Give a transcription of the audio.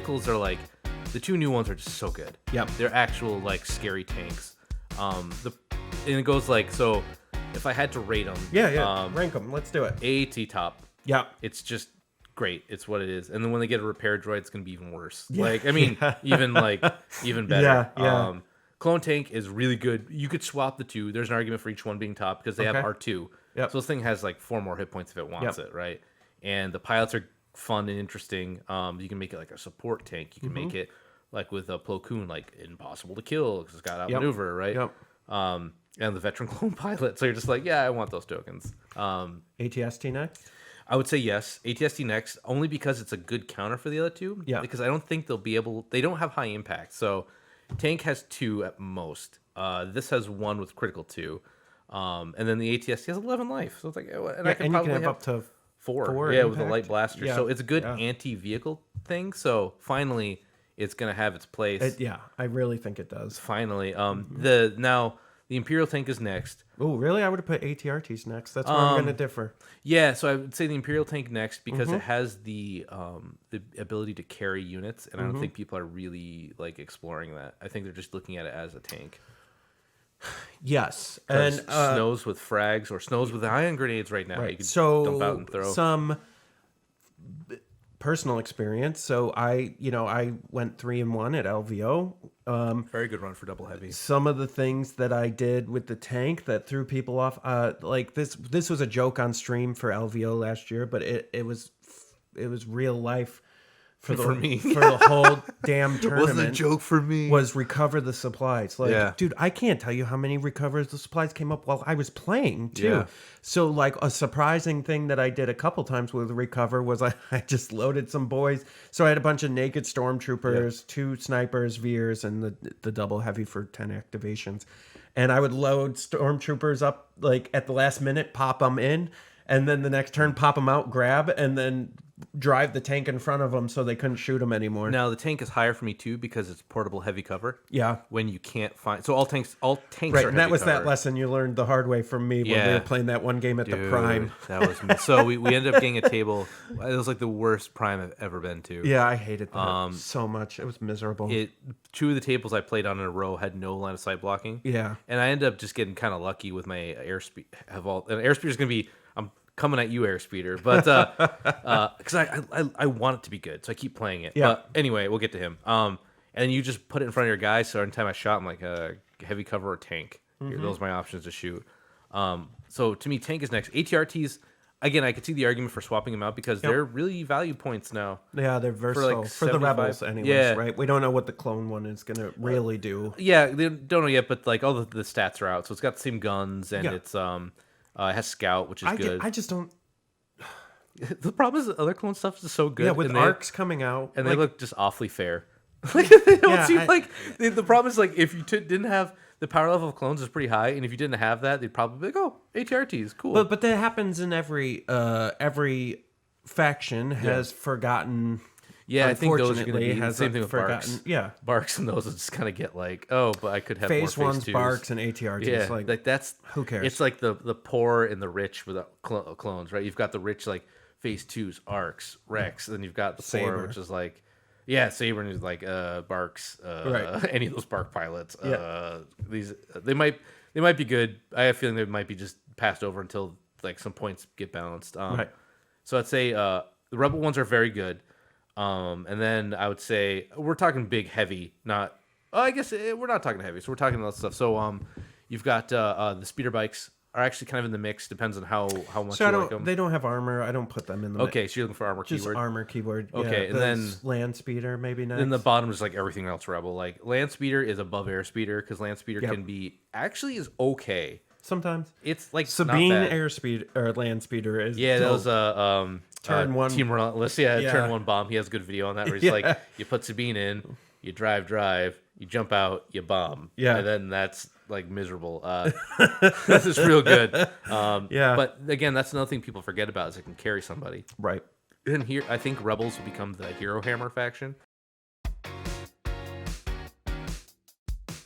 vehicles are like the 2 new ones are just so good. Yep. They're actual like scary tanks. And it goes like, so if I had to rate them, rank them. Let's do it. AAT top. Yeah. It's just great. It's what it is. And then when they get a repair droid, it's gonna be even worse. Yeah. Like, I mean, even better. Yeah. Clone tank is really good. You could swap the 2. There's an argument for each one being top because they have R2. Yep. So this thing has like 4 more hit points if it wants it, right? And the pilots are fun and interesting. You can make it like a support tank. You can make it like with a Plo Koon, like impossible to kill because it's got outmaneuver, right? Yep. And the veteran clone pilot. So you're just like, yeah, I want those tokens. ATST next? I would say yes. ATST next, only because it's a good counter for the other 2. Yeah. Because I don't think they'll be able. They don't have high impact. So tank has 2 at most. This has 1 with critical 2. And then the ATST has 11 life. So it's like, and I can probably have up to 4 yeah, impact? with a light blaster. Yeah. So it's a good anti-vehicle thing. So finally, it's gonna have its place. I really think it does. Finally, the Imperial tank is next. Oh, really? I would have put ATRTs next. That's where I'm going to differ. Yeah, so I would say the Imperial tank next because it has the ability to carry units, and I don't think people are really like exploring that. I think they're just looking at it as a tank. Yes, and snows with frags or snows with ion grenades right now. Right. You can so dump out and throw. Some personal experience. So I went 3-1 at LVO. Very good run for double heavy. Some of the things that I did with the tank that threw people off, like this was a joke on stream for LVO last year, but it was real life for me. for the whole damn tournament. Wasn't a joke for me. Was recover the supplies. Like, dude, I can't tell you how many recovers the supplies came up while I was playing too. Yeah. So like a surprising thing that I did a couple times with recover was I just loaded some boys. So I had a bunch of naked stormtroopers, 2 snipers, Veers, and the double heavy for 10 activations. And I would load stormtroopers up like at the last minute, pop them in, and then the next turn pop them out, grab, and then drive the tank in front of them so they couldn't shoot them anymore. Now the tank is higher for me too because it's portable heavy cover. Yeah. When you can't find, so all tanks right, are and heavy that was cover. that lesson you learned the hard way from me when we were playing that one game at the Prime. That was so we ended up getting a table. It was like the worst Prime I've ever been to. Yeah, I hated that so much. It was miserable. 2 of the tables I played on in a row had no line of sight blocking. Yeah. And I ended up just getting kind of lucky with my airspeed. And airspeed is going to be, I'm coming at you, airspeeder, but because I want it to be good, so I keep playing it. Yeah. But anyway, we'll get to him. And you just put it in front of your guy, so anytime I shot, I'm like heavy cover or tank. Those are my options to shoot. So to me, tank is next. ATRTs, again, I could see the argument for swapping them out because they're really value points now. Yeah, they're versatile for the Rebels, anyways. Right? We don't know what the clone one is gonna really do. Yeah, they don't know yet, but like all the stats are out, so it's got the same guns and it's it has Scout, which is good. I just don't. The problem is the other clone stuff is so good. Yeah, with ARCs coming out, and they look just awfully fair. Like they don't seem like the problem is like if you didn't have the power level of clones is pretty high, and if you didn't have that, they'd probably be like, oh, ATRT is cool. But that happens in every faction has forgotten. Yeah, I think those are going to be the same thing with forgotten. Barks. Yeah, Barks and those will just kind of get like, oh, but I could have phase more ones, phase 2s. Barks and ATRTs. Yeah, like that's who cares? It's like the poor and the rich with clones, right? You've got the rich like phase 2s, Arcs, Rex, and then you've got the Saber, poor, which is like Saber and like Barks, right. Any of those Bark pilots. Yeah. These they might be good. I have a feeling they might be just passed over until like some points get balanced. Right. So I'd say the Rebel ones are very good. And then I would say we're talking big, heavy, not. I guess we're not talking heavy, so we're talking about stuff. So you've got the speeder bikes are actually kind of in the mix. Depends on how much you like them. They don't have armor. I don't put them in the mix. Okay, so you're looking for armor Just keyword. armor keyword. Okay, yeah, and then land speeder maybe next. Then the bottom is like everything else Rebel. Like land speeder is above air speeder because land speeder can be actually is okay. Sometimes it's like Sabine not bad. airspeed or land speeder is that was turn one Team Relentless. Turn one bomb. He has a good video on that where he's like, you put Sabine in, you drive, you jump out, you bomb. Yeah, and then that's like miserable. This is real good. But again, that's another thing people forget about is it can carry somebody. Right. And here, I think Rebels will become the Hero Hammer faction.